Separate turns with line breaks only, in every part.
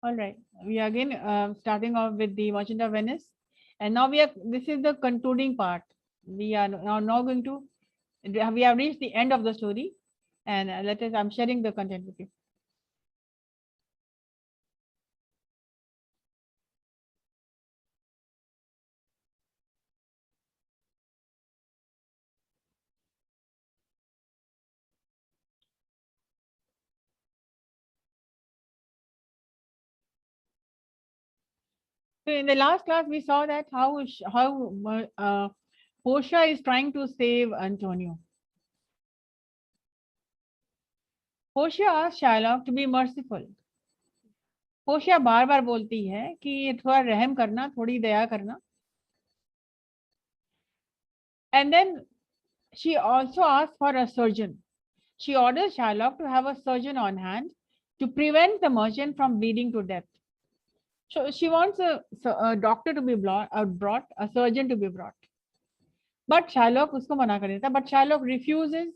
All right, we are again starting off with the Merchant of Venice, and now we are. This is the concluding part. We are now going to. We have reached the end of the story, and let us. I'm sharing the content with you. So in the last class, we saw that how Portia is trying to save Antonio. Portia asked Shylock to be merciful. पोशिया बार बार बोलती है कि थोड़ा रहम करना, थोड़ी दया करना. And then she also asked for a surgeon. She orders Shylock to have a surgeon on hand to prevent the merchant from bleeding to death. So she wants a doctor to be brought, a surgeon to be brought. But Shylock उसको मना कर देता. But Shylock refuses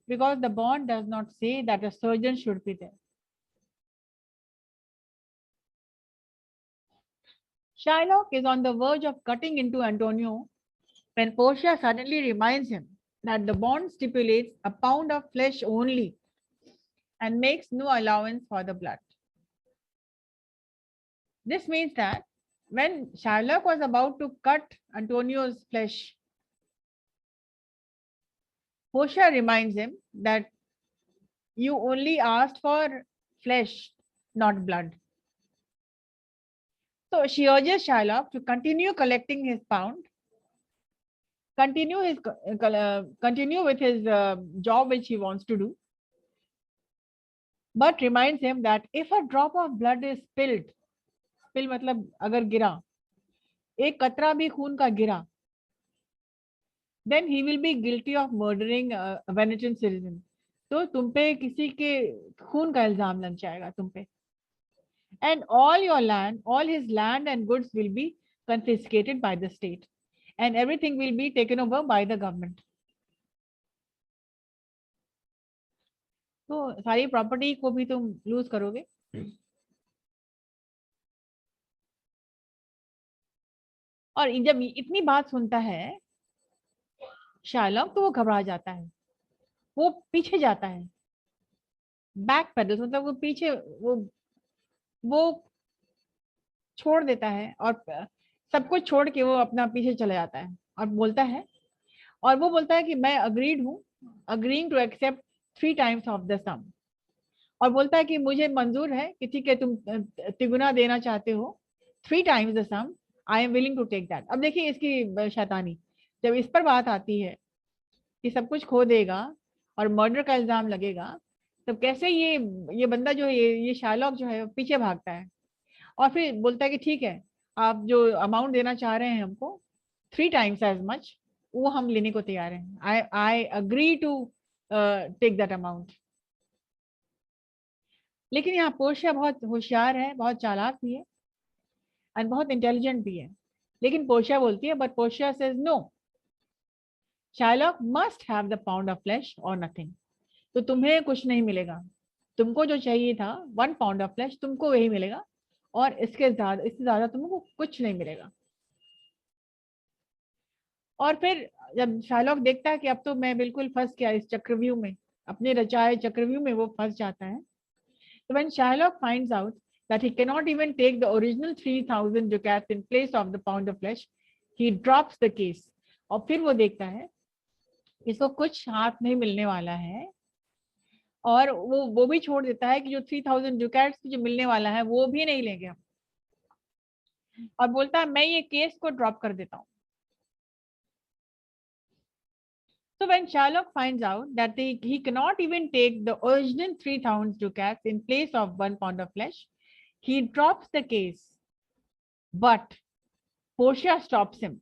because the bond does not say that a surgeon should be there. Shylock is on the verge of cutting into Antonio when Portia suddenly reminds him that the bond stipulates a pound of flesh only and makes no allowance for the blood. This means that when Shylock was about to cut Antonio's flesh, Portia reminds him that you only asked for flesh, not blood. So she urges Shylock to continue collecting his pound, continue with his job which he wants to do, but reminds him that if a drop of blood is spilled, spill मतलब अगर गिरा, एक कतरा भी खून का गिरा, then he will be guilty of murdering a Venetian citizen. तो तुम पे किसी के खून का इल्जाम लग जाएगा तुम पे. And all his land and goods will be confiscated by the state, and everything will be taken over by the government. तो सारी प्रॉपर्टी को भी तुम लूज करोगे. और जब इतनी बात सुनता है शार्लॉक तो वो घबरा जाता है, वो पीछे जाता है, बैक पेडल मतलब वो पीछे वो छोड़ देता है और सब कुछ छोड़ के वो अपना पीछे चला जाता है और बोलता है, और वो बोलता है कि मैं अग्रीड हूँ, agreeing to accept 3 times of the sum, और बोलता है कि मुझे मंजूर है कि ठीक है तुम तिगुना देना चाहते हो, 3 times the sum, I am willing to take that. अब देखिए इसकी शैतानी, जब इस पर बात आती है कि सब कुछ खो देगा और मर्डर का इल्जाम लगेगा, तब कैसे ये बंदा जो है ये शार्लॉक जो है पीछे भागता है और फिर बोलता है कि ठीक है आप जो अमाउंट देना चाह रहे हैं हमको 3 times एज मच, वो हम लेने को तैयार हैं. I agree to take that amount. लेकिन यहाँ पोर्शिया बहुत होशियार है, बहुत चालाक भी है और बहुत इंटेलिजेंट भी है. लेकिन पोर्शिया बोलती है, but Portia says no, Sherlock must have the pound of flash और नथिंग. तो तुम्हें कुछ नहीं मिलेगा, तुमको जो चाहिए था 1 pound ऑफ फ्लेश तुमको वही मिलेगा और इससे ज्यादा तुमको कुछ नहीं मिलेगा. और फिर जब शार्लॉक देखता है कि अब तो मैं बिल्कुल फंस गया इस चक्रव्यूह में, अपने रचाए चक्रव्यूह में वो फंस जाता है. तो when Shylock finds out that he cannot even take the original 3,000 ducats in place of the pound of flesh, he drops the case. और फिर वो देखता है इसको कुछ हाथ नहीं मिलने वाला है और वो भी छोड़ देता है कि जो 3,000 ducats जो मिलने वाला है वो भी नहीं लेंगे, और बोलता है मैं ये केस को ड्रॉप कर देता हूँ. So when Shylock finds out that he cannot even take the original 3,000 ducats in place of 1 pound of flesh, he drops the case. But Portia stops him,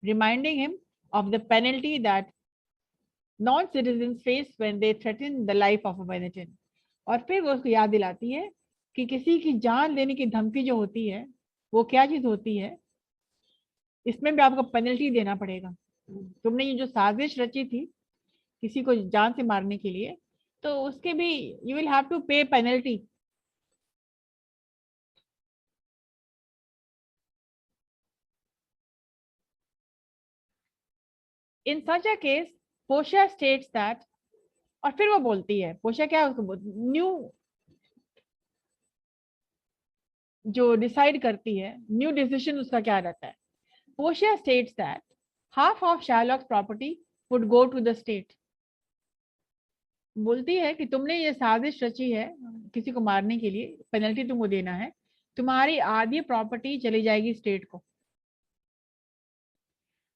reminding him of the penalty that non-citizens face when they threaten the life of a Venetian. और फिर वो उसको याद दिलाती है कि किसी की जान लेने की धमकी जो होती है वो क्या चीज होती है, इसमें भी आपको पेनल्टी देना पड़ेगा. तुमने ये जो साजिश रची थी किसी को जान से मारने के लिए, तो उसके भी यू विल हैव टू पे penalty. In such a case, Portia states that, और फिर वो बोलती है, पोर्शिया क्या उसको न्यू जो डिसाइड करती है, न्यू डिसीजन उसका क्या रहता है. Portia states that half of Shylock's property would go to the state. बोलती है कि तुमने ये साजिश रची है किसी को मारने के लिए, पेनल्टी तुमको देना है, तुम्हारी आधी प्रॉपर्टी चली जाएगी स्टेट को,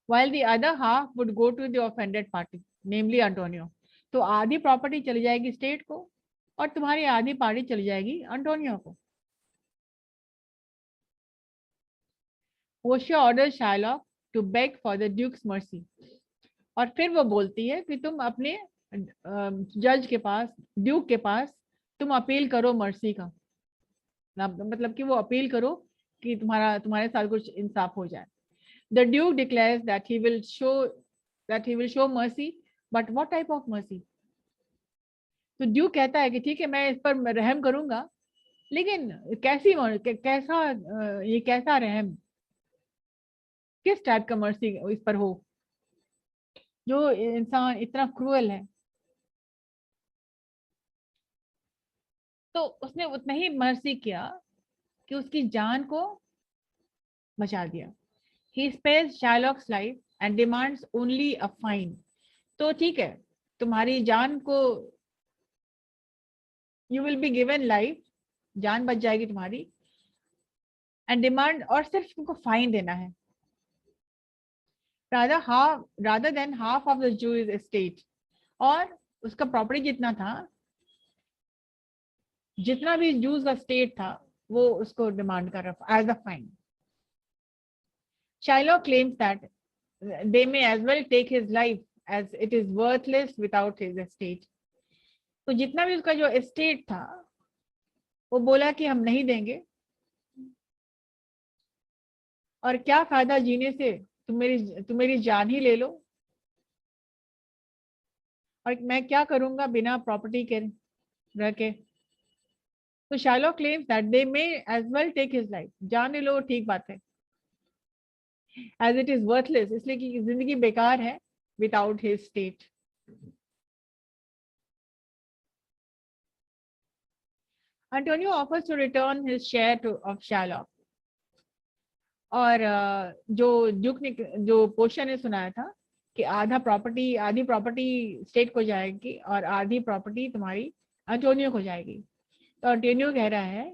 while the other half would go to the offended party, namely Antonio. तो आधी प्रॉपर्टी चली जाएगी स्टेट को और तुम्हारी आधी पार्टी चली जाएगी अंटोनियो को. Portia orders Shylock to beg for the Duke's mercy. और फिर वो बोलती है कि तुम अपने जज के पास, ड्यूक के पास तुम अपील करो मर्सी का, मतलब कि वो अपील करो कि तुम्हारे साथ कुछ इंसाफ हो जाए. The Duke declares that he will show mercy, but what type of mercy? तो ड्यूक कहता है कि ठीक है मैं इस पर रहम करूंगा, लेकिन ये कैसा रहम, किस टाइप का मर्सी इस पर हो, जो इंसान इतना क्रूअल है. तो उसने उतना ही मर्सी किया कि उसकी जान को बचा दिया. He spares Shylock's life and demands only a fine. तो ठीक है, तुम्हारी जान को, you will be given life, जान बच जाएगी तुम्हारी, and demand, और सिर्फ तुमको फाइन देना है. rather than half of the Jewish estate, और उसका प्रॉपर्टी जितना था, जितना भी जूस का स्टेट था, वो उसको डिमांड कर रहा as a fine. Shylock claims that they may as well take his life as it is worthless without his estate. तो जितना भी उसका जो एस्टेट था वो बोला कि हम नहीं देंगे, और क्या फायदा जीने से, तुम मेरी जान ही ले लो, और मैं क्या करूंगा बिना प्रॉपर्टी के रह के. तो Shylock claims that they may as well take his life, जान ले लो ठीक बात है, as it is worthless, इसलिए कि जिंदगी बेकार है without his state. Antonio offers to return his share of Shylock. और जो ड्यूक ने, जो पोर्शिया ने सुनाया था कि आधी प्रॉपर्टी स्टेट को जाएगी और आधी प्रॉपर्टी तुम्हारी अंटोनियो को जाएगी. तो अंटोनियो कह रहा है,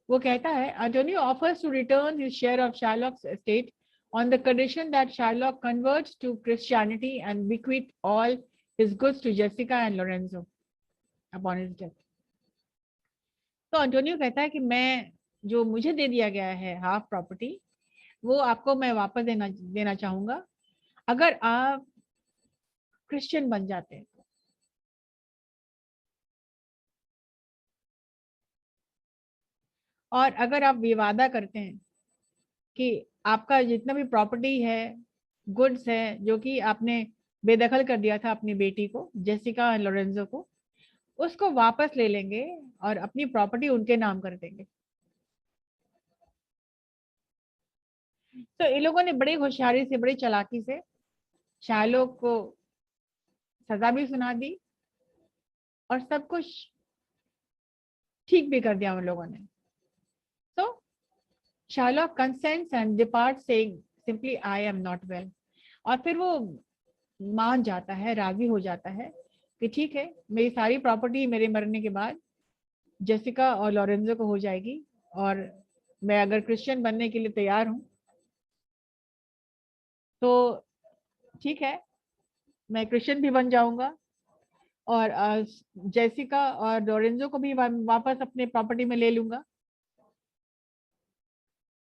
वो कहता है, Antonio offers to return his share of Shylock's estate on the condition that Shylock converts to Christianity and bequeath all his goods to Jessica and Lorenzo upon his death. तो अंटोनियो कहता है कि मैं, जो मुझे दे दिया गया है हाफ प्रॉपर्टी, वो आपको मैं वापस देना चाहूंगा अगर आप क्रिश्चियन बन जाते हैं. और अगर आप ये वादा करते हैं कि आपका जितना भी प्रॉपर्टी है, गुड्स है, जो कि आपने बेदखल कर दिया था अपनी बेटी को, जेसिका लोरेंजो को, उसको वापस ले लेंगे और अपनी प्रॉपर्टी उनके नाम कर देंगे. तो इन लोगों ने बड़ी होशियारी से, बड़ी चालाकी से शायलोक को सजा भी सुना दी और सब कुछ ठीक भी कर दिया उन लोगों ने. तो Shylock consents and departs saying simply I am not well. और फिर वो मान जाता है, राजी हो जाता है कि ठीक है, मेरी सारी प्रॉपर्टी मेरे मरने के बाद जेसिका और लॉरेंजो को हो जाएगी, और मैं अगर क्रिश्चियन बनने के लिए तैयार हूँ तो ठीक है, मैं क्रिश्चियन भी बन जाऊंगा, और जेसिका और लॉरेंजो को भी वापस अपने प्रॉपर्टी में ले लूंगा.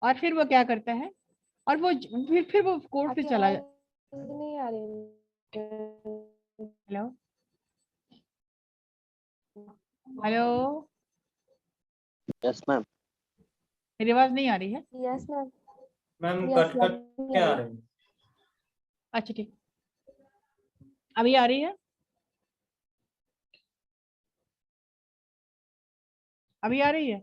और फिर वो क्या करता है, और वो फिर वो कोर्ट से चला.
नहीं आ रही.
Hello hello,
yes ma'am.
मेरी आवाज नहीं आ रही है?
Yes ma'am.
Ma'am cut cut के आ रही है.
अच्छा ठीक, अभी आ रही है? अभी आ रही है?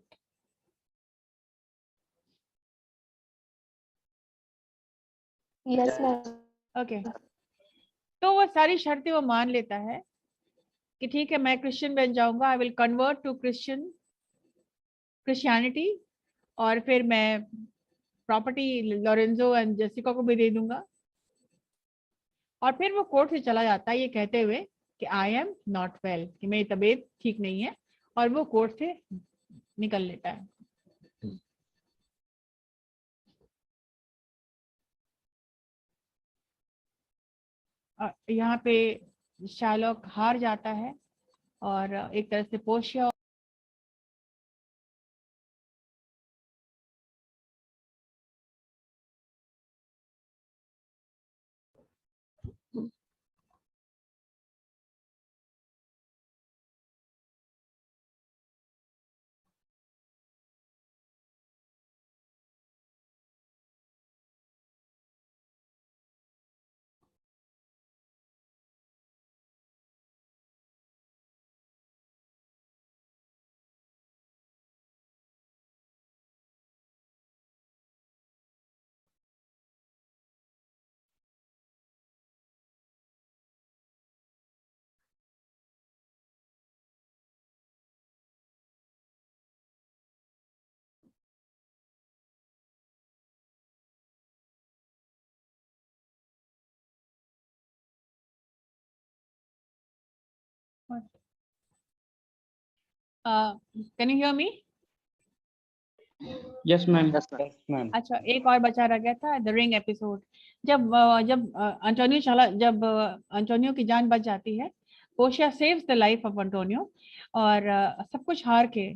Yes ma'am.
ओके. तो वो सारी शर्तें वो मान लेता है कि ठीक है मैं क्रिश्चियन बन जाऊंगा, I will convert to Christianity, और फिर मैं प्रॉपर्टी लोरेंजो एंड जेसिका को भी दे दूंगा। और फिर वो कोर्ट से चला जाता है ये कहते हुए कि आई एम नॉट वेल, कि मेरी तबीयत ठीक नहीं है, और वो कोर्ट से निकल लेता है। यहाँ पे शार्लॉक हार जाता है और एक तरह से Portia can you hear me?
Yes, ma'am.
Yes, ma'am.
Yes, ma'am.
अच्छा, एक और बचा रह गया था, द रिंग एपिसोड। जब अंटोनियो की जान बच जाती है, Portia saves the life of Antonio, और सब कुछ हार के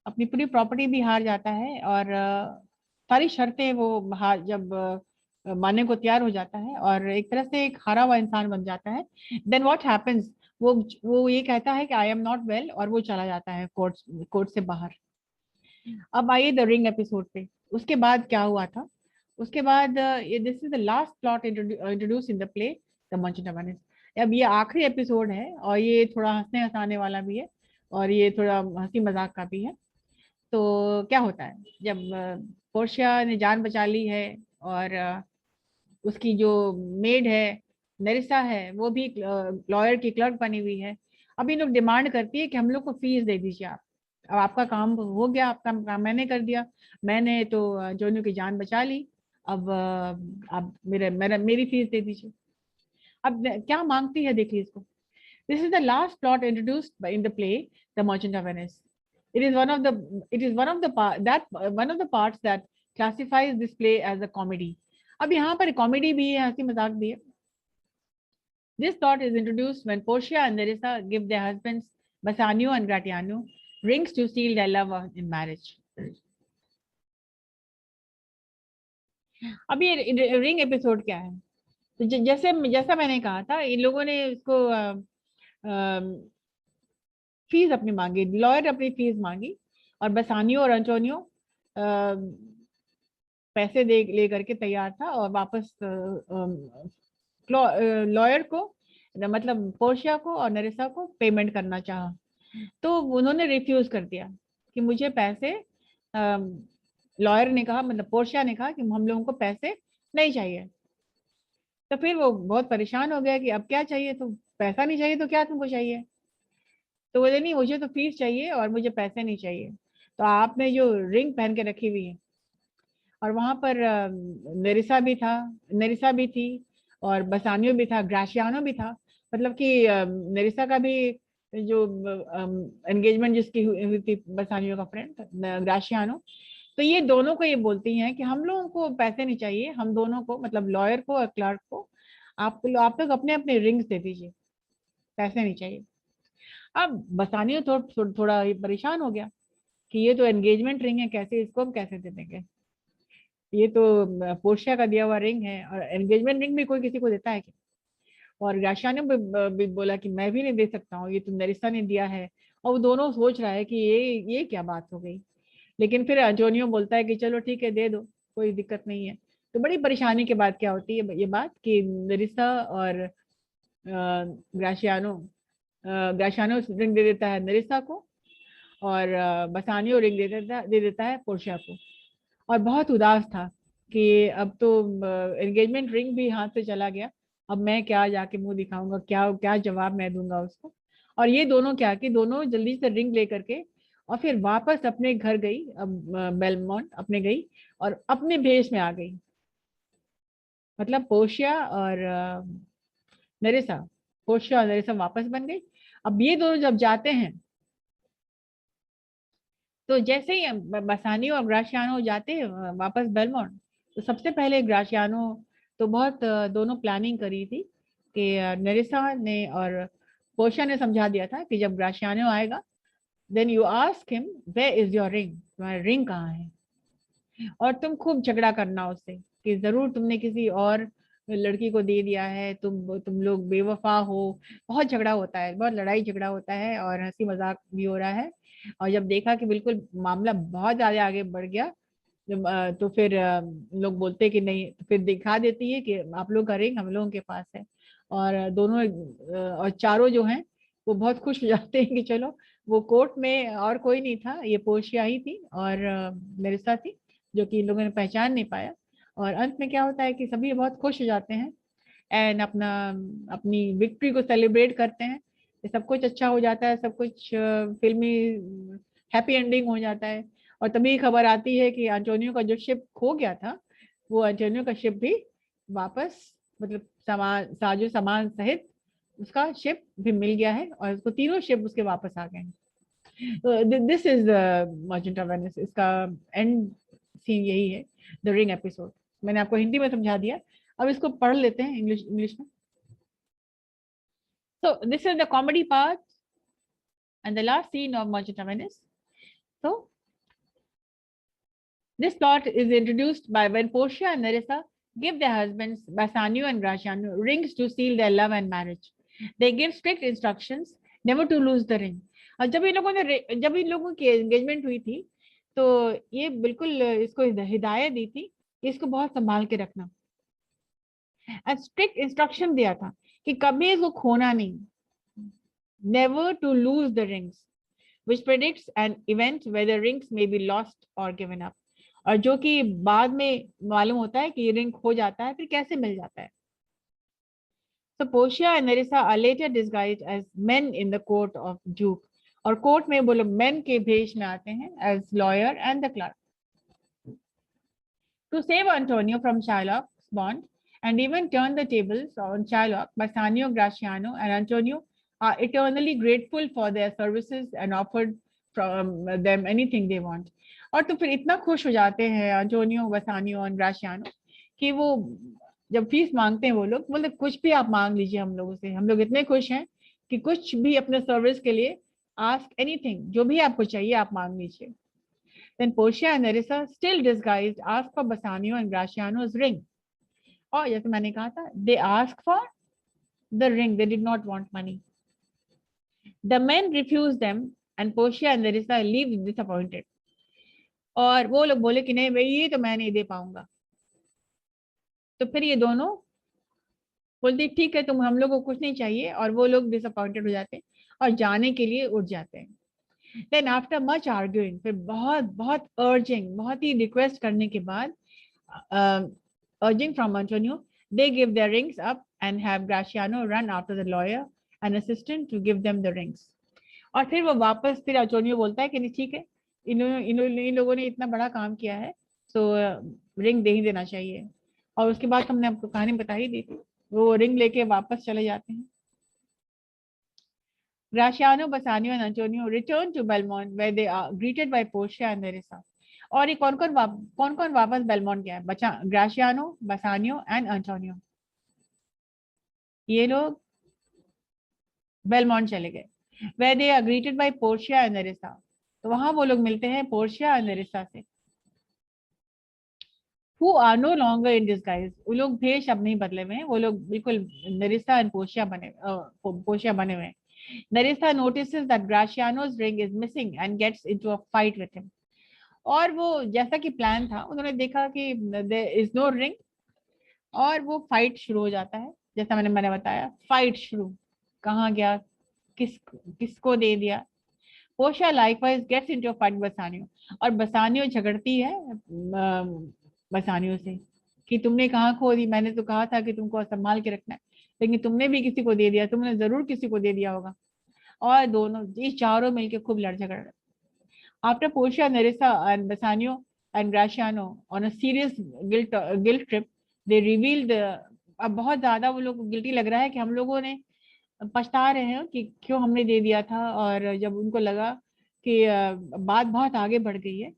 अपनी पूरी प्रॉपर्टी भी हार जाता है, और सारी शर्तें वो जब मानने को तैयार हो जाता है और एक तरह से एक हारा हुआ इंसान बन जाता है। देन व्हाट हैपेंस, वो ये कहता है कि आई एम नॉट वेल, और वो चला जाता है कोर्ट से बाहर। अब आइए द रिंग एपिसोड पे, उसके बाद क्या हुआ था। उसके बाद this is the last plot introduce in the play the merchant of Venice. अब ये आखिरी एपिसोड है, और ये थोड़ा हंसने हंसाने वाला भी है, और ये थोड़ा हंसी मजाक का भी है। तो क्या होता है, जब पोर्शिया ने जान बचा ली है, और उसकी जो मेड है नेरिसा है, वो भी लॉयर की क्लर्क बनी हुई है। अब ये लोग डिमांड करती है कि हम लोग को फीस दे दीजिए आप। अब आपका काम हो गया, आपका काम मैंने कर दिया, मैंने तो जोनू की जान बचा ली, अब आप मेरी फीस दे दीजिए। अब क्या मांगती है, देखिए इसको। This is the last plot introduced in the play the merchant of Venice. One of the parts that classifies this play as a comedy. अब यहाँ पर कॉमेडी भी है, हंसी मजाक भी है। This plot is introduced when Portia and Nerissa give their husbands Bassanio and Gratiano rings to seal their love in marriage. अब ये रिंग एपिसोड क्या है, तो जैसा मैंने कहा था, इन लोगों ने इसको फीस अपनी मांगी, लॉयर अपनी फीस मांगी, और बसानियो और अंटोनियो पैसे दे ले करके तैयार था, और वापस लॉयर को, मतलब पोर्शिया को और नरिसा को पेमेंट करना चाहा। तो उन्होंने रिफ्यूज कर दिया कि मुझे पैसे, लॉयर ने कहा, मतलब पोर्शिया ने कहा कि हम लोगों को पैसे नहीं चाहिए। तो फिर वो बहुत परेशान हो गया कि अब क्या चाहिए, तो पैसा नहीं चाहिए तो क्या तुमको चाहिए। तो बोले नहीं, मुझे तो फीस चाहिए और मुझे पैसे नहीं चाहिए। तो आपने जो रिंग पहन के रखी हुई है, और वहां पर नेरिसा भी थी, और बसानियो भी था, ग्राशियानो भी था, मतलब कि नेरिसा का भी जो एंगेजमेंट जिसकी हुई थी बसानियो का फ्रेंड ग्राशियानो। तो ये दोनों को ये बोलती हैं कि हम लोगों को पैसे नहीं चाहिए, हम दोनों को, मतलब लॉयर को और क्लर्क को, आप लोग अपने अपने रिंग्स दे दीजिए, पैसे नहीं चाहिए। अब बसानियो थोड़ा परेशान हो गया कि ये तो एंगेजमेंट रिंग है, कैसे इसको हम कैसे दे देंगे, ये तो पोर्शिया का दिया हुआ रिंग है, और एंगेजमेंट रिंग भी कोई किसी को देता है क्या। और राशा ने भी बोला कि मैं भी नहीं दे सकता हूँ, ये तो नरिसा ने दिया है। और वो दोनों सोच रहा है कि ये क्या बात हो गई। लेकिन फिर अंटोनियो बोलता है कि चलो ठीक है, दे दो, कोई दिक्कत नहीं है। तो बड़ी परेशानी के बाद क्या होती है ये बात कि नरिसा और ग्राशियानो ग्राशियानो रिंग दे देता है नरिसा को, और बसानियो रिंग दे देता है पोर्शिया को। और बहुत उदास था कि अब तो एंगेजमेंट रिंग भी हाथ से चला गया, अब मैं क्या जाके मुंह दिखाऊंगा, क्या क्या जवाब मैं दूंगा उसको। और ये दोनों क्या कि दोनों जल्दी से रिंग लेकर के और फिर वापस अपने घर गई, बेलमोंट अपने गई और अपने भेष में आ गई। मतलब पोर्शिया और नरेसा, पोर्शिया और नरेसा वापस बन गई। अब ये दोनों जब जाते हैं तो जैसे ही बसानी और ग्राशियानो जाते हैं वापस बेलमोंट, तो सबसे पहले ग्राशियानो तो बहुत दोनों प्लानिंग करी थी कि नरेसा ने और पोर्शिया ने समझा दिया था कि जब ग्राशियानो आएगा then you ask him where is your ring, तुम्हारा रिंग कहाँ है। और तुम खूब झगड़ा करना उससे कि जरूर तुमने किसी और लड़की को दे दिया है, तुम लोग बेवफा हो। बहुत झगड़ा होता है, बहुत लड़ाई झगड़ा होता है और हंसी मजाक भी हो रहा है। और जब देखा कि बिल्कुल मामला बहुत ज्यादा आगे बढ़ गया, तो फिर लोग बोलते कि नहीं, तो फिर दिखा देती है कि आप लोग का रिंग हम लोगों के पास है। और दोनों और चारों जो हैं वो बहुत खुश हो जाते हैं कि चलो, वो कोर्ट में और कोई नहीं था, ये पोर्शिया ही थी और मेरिसा थी, जो कि इन लोगों ने पहचान नहीं पाया। और अंत में क्या होता है कि सभी बहुत खुश हो जाते हैं एंड अपना अपनी विक्ट्री को सेलिब्रेट करते हैं। ये सब कुछ अच्छा हो जाता है, सब कुछ फिल्मी हैप्पी एंडिंग हो जाता है। और तभी खबर आती है कि एंटोनियो का जो शिप खो गया था, वो एंटोनियो का शिप भी वापस, मतलब सामान साजो सामान सहित उसका शिप भी मिल गया है और उसको तीनों शिप उसके वापस आ गए हैं। This is merchant of Venice, इसका एंड सीन यही है, द रिंग एपिसोड। मैंने आपको हिंदी में समझा दिया, अब इसको पढ़ लेते हैं इंग्लिश इंग्लिश में। So this is the comedy part and the last scene of Merchant of Venice. So this plot is introduced by when Portia and Nerissa give their husbands Bassanio and Graciano rings to seal their love and marriage. They give strict instructions never to lose the ring. और जब इन लोगों की engagement हुई थी तो ये बिल्कुल इसको हिदायत दी थी कि इसको बहुत संभाल के रखना। स्ट्रिक्ट इंस्ट्रक्शन दिया था कि कभी इसको खोना नहीं, never to lose the rings, which predicts an event where the rings may be lost or given up. और जो कि बाद में मालूम होता है कि ये रिंग खो जाता है, फिर कैसे मिल जाता है। So Portia and Nerissa are later disguised as men in the court of Duke. और कोर्ट में वो लोग men के भेष में आते हैं as lawyer and the clerk. To save Antonio from Shylock's bond and even turn the tables on Shylock, Bassanio, Graciano, and Antonio are eternally grateful for their services and offered from them anything they want. और तो फिर इतना खुश हो जाते हैं Antonio, बसानियो और ग्राशियानो कि वो जब फीस मांगते हैं वो लोग बोलते कुछ भी आप मांग लीजिए हम लोगों से, हम लोग इतने खुश हैं कि कुछ भी अपने सर्विस के लिए आस्क एनीथिंग, जो भी आपको चाहिए आप मांग लीजिए। Then Portia and Nerissa, still disguised, ask for Bassanio and Graciano's ring. और जैसे मैंने कहा था, they ask for the ring, they did not want money. The men refuse them and Portia and Nerissa leave disappointed. और वो लोग बोले कि नहीं भाई ये तो मैं नहीं दे पाऊंगा। तो फिर ये दोनों बोलते ठीक है, तुम हम लोग को कुछ नहीं चाहिए, और वो लोग डिसअपॉइंटेड हो जाते हैं और जाने के लिए उठ जाते हैं। Then after much arguing, फिर बहुत बहुत urging, बहुत ही रिक्वेस्ट करने के बाद, urging from Antonio, they give their rings up and have Graciano run after the lawyer and assistant to give them the rings. और फिर वो वापस फिर एंटोनियो बोलता है कि नहीं ठीक है, इन लोगों ने इतना बड़ा काम किया है तो रिंग दे ही देना चाहिए। और उसके बाद हमने आपको कहानी बता ही दी थी, वो रिंग लेके वापस चले जाते हैं। Graciano, Bassanio and Antonio return to Belmont where they are greeted by Portia and Nerissa. और ये कौन कौन वापस बेलमोंट गया है? ग्राशियानो, बसानियो एंड एंटोनियो, ये लोग बेलमोंट चले गए। where they are greeted by Portia and Nerissa, तो वहां वो लोग मिलते हैं पोर्शिया और नेरिसा से। who are no longer in disguise, वो लोग भेष अब नहीं बदले हुए हैं, वो लोग बिल्कुल नेरिसा एंड पोर्शिया बने हुए हैं। Nerissa notices that Graciano's ring is missing and gets into a fight with him. और वो जैसा कि प्लान था, उन्होंने देखा कि there is no ring और वो फाइट शुरू हो जाता है। जैसा मैंने बताया, फाइट शुरू, कहाँ गया, किसको दे दिया। Portia likewise gets into a fight with Bassanio, और बसानियो झगड़ती है बसानियो से कि तुमने कहाँ खो दी, मैंने तो कहा था कि तुमको संभाल के रखना है। लेकिन तुमने भी किसी को दे दिया, तुमने जरूर किसी को दे दिया होगा। और दोनों, ये चारों मिलके खूब लड़ झगड़ रहे। After Portia, Nerissa, and Bassanio and Graciano on a serious guilt trip, they revealed अब बहुत ज्यादा वो लोग गिल्टी लग रहा है कि हम लोगों ने, पछता रहे हैं कि क्यों हमने दे दिया था। और जब उनको लगा कि बात बहुत आगे बढ़ गई है,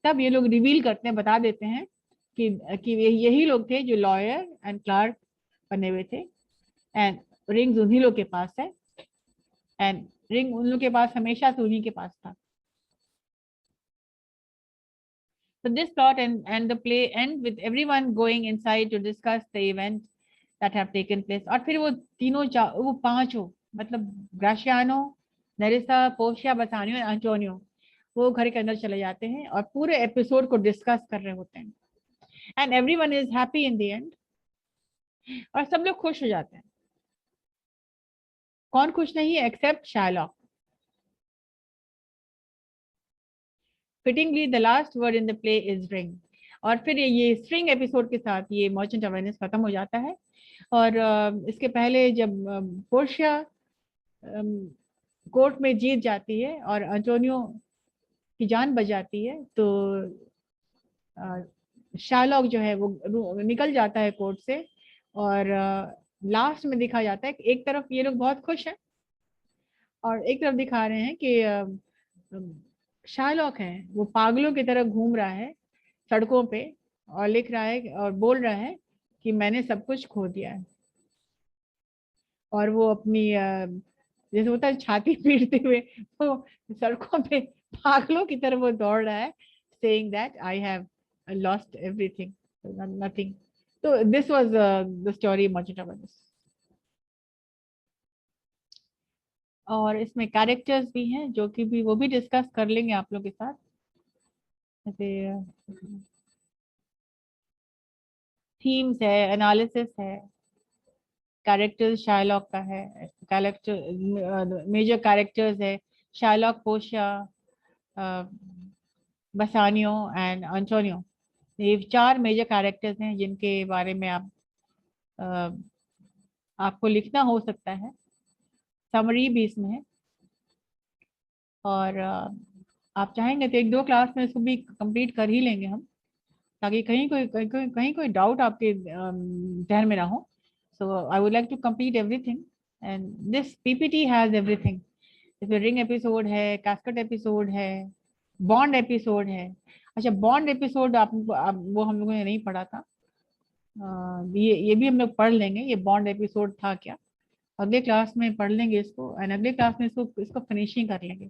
तब ये लोग रिवील करते हैं, बता देते हैं कि यही लोग थे जो लॉयर एंड क्लार्क बने हुए थे, एंड रिंग्स उन्हीं लोग के पास है, एंड रिंग उन लोग के पास हमेशा से उन्हीं के पास था। So this plot and the play end with everyone going inside to discuss the events that have taken place. और फिर वो तीनों वो पांचों, मतलब ग्राशियानो, नेरिसा, पोर्शिया, बसानियो, एंटोनियो, वो घर के अंदर चले जाते हैं और पूरे एपिसोड को डिस्कस कर रहे होते हैं। And everyone is happy in the end, और सब लोग खुश हो जाते हैं। कौन खुश नहीं है except Shylock. Fittingly, the last word in the play is ring. और फिर ये स्ट्रिंग एपिसोड के साथ ये मर्चेंट ऑफ वेनिस खत्म हो जाता है। और इसके पहले जब पोर्शिया कोर्ट में जीत जाती है और एंटोनियो की जान बच जाती है, तो शार्लॉक जो है वो निकल जाता है कोर्ट से। और लास्ट में दिखा जाता है कि एक तरफ ये लोग बहुत खुश हैं और एक तरफ दिखा रहे हैं कि शार्लॉक है वो पागलों की तरह घूम रहा है सड़कों पे और लिख रहा है और बोल रहा है कि मैंने सब कुछ खो दिया है। और वो अपनी जैसे होता है छाती पीटते हुए वो सड़कों पे पागलों की तरह वो दौड़ रहा है, saying that I have lost everything, nothing. So this was the story Merchant of Venice. और इसमें कैरेक्टर्स भी हैं जो कि भी वो भी डिस्कस कर लेंगे आप लोग के साथ। जैसे थीम्स है, एनालिसिस है, कैरेक्टर्स शार्लॉक का है, कैरेक्टर मेजर कैरेक्टर्स है शार्लॉक, पोर्शिया, बसानियो एंड एंटोनियो। ये 4 मेजर कैरेक्टर्स हैं जिनके बारे में आपको लिखना हो सकता है। समरी भी इसमें है, और आप चाहेंगे तो 1-2 क्लास में इसको भी कंप्लीट कर ही लेंगे हम, ताकि कहीं कोई डाउट आपके ध्यान में ना हो। So I would like to complete everything, and this PPT has everything. इसमें रिंग एपिसोड है, कैस्केट एपिसोड है, बॉन्ड एपिसोड है। अच्छा, बॉन्ड एपिसोड वो हम लोगों ने नहीं पढ़ा था। ये भी हम लोग पढ़ लेंगे, ये बॉन्ड एपिसोड था क्या, अगले क्लास में पढ़ लेंगे इसको, एंड अगले क्लास में इसको फिनिशिंग कर लेंगे।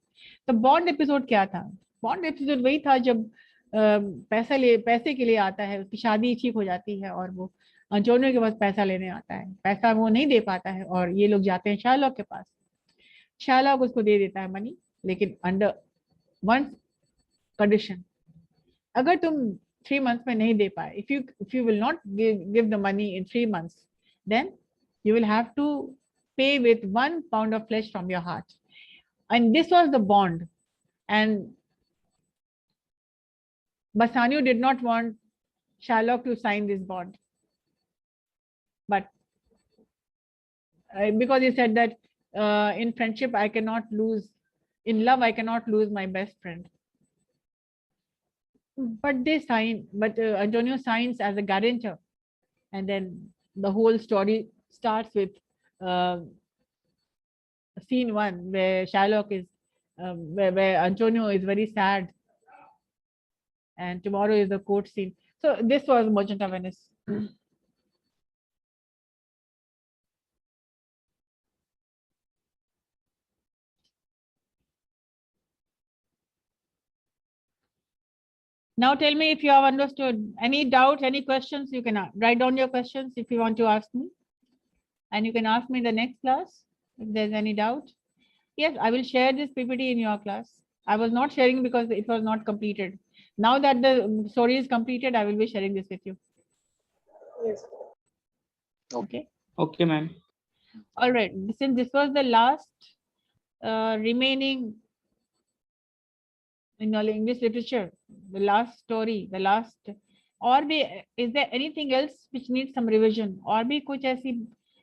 तो बॉन्ड एपिसोड क्या था? बॉन्ड एपिसोड वही था जब पैसे के लिए आता है, उसकी शादी ठीक हो जाती है और वो एंटोनियो के पास पैसा लेने आता है, पैसा वो नहीं दे पाता है और ये लोग जाते हैं शार्लॉक के पास। शार्लॉक उसको दे देता है मनी, लेकिन अंडर वन कंडीशन, अगर तुम 3 months में नहीं दे पाए, if you will not give the money in 3 months, then you will have to pay with 1 pound of flesh from your heart. And this was the bond, and Bassanio did not want Shylock to sign this bond, but because he said that in friendship I cannot lose, in love I cannot lose my best friend. But they sign, but Antonio signs as a guarantor, and then the whole story starts with scene 1 where Shylock is where Antonio is very sad, and tomorrow is the court scene. So this was Merchant of Venice. Now tell me if you have understood. Any doubts, any questions, you can write down your questions if you want to ask me. And you can ask me in the next class if there's any doubt. Yes, I will share this PPT in your class. I was not sharing because it was not completed. Now that the story is completed, I will be sharing this with you.
Yes.
Okay.
Okay, ma'am.
All right. Since this was the last remaining in all English literature, the last story, the last, और भी is there anything else which needs some revision? और भी कुछ ऐसी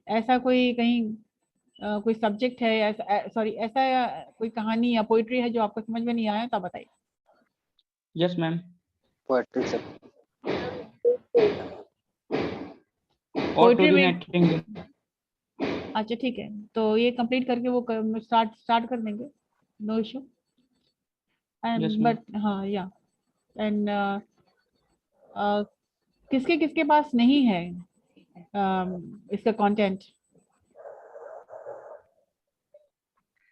ऐसा कोई कहीं कोई सब्जेक्ट है, ऐसा सॉरी ऐसा कोई कहानी या पोइट्री है जो आपको समझ में नहीं आया तो आप बताइए।
Yes ma'am.
Poetry, sir.
Poetry में
कोऑर्डिनेटिंग।
अच्छा ठीक है, तो ये कंप्लीट करके वो स्टार्ट कर देंगे, no issue.
Yes,
and
ma'am.
But हाँ या एंड किसके किसके पास नहीं है इसका कंटेंट?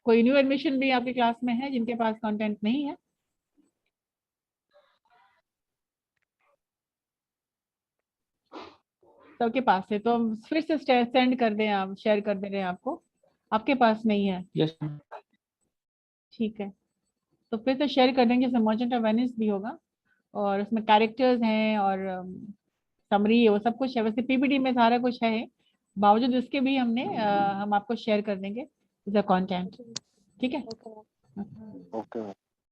कोई न्यू एडमिशन भी आपके क्लास में है जिनके पास कंटेंट नहीं है? सबके पास है, तो हम फिर से सेंड कर दें, आप शेयर कर दे रहे हैं आपको, आपके पास नहीं है?
Yes ma'am.
ठीक है, तो फिर से शेयर कर देंगे, मर्चेंट ऑफ वेनिस भी होगा और उसमें कैरेक्टर्स हैं और समरी है, वो सब कुछ है, वैसे पीपीटी में सारा कुछ है, बावजूद इसके भी हम आपको शेयर कर देंगे द कंटेंट। ठीक है।
Okay.
Okay, ma'am.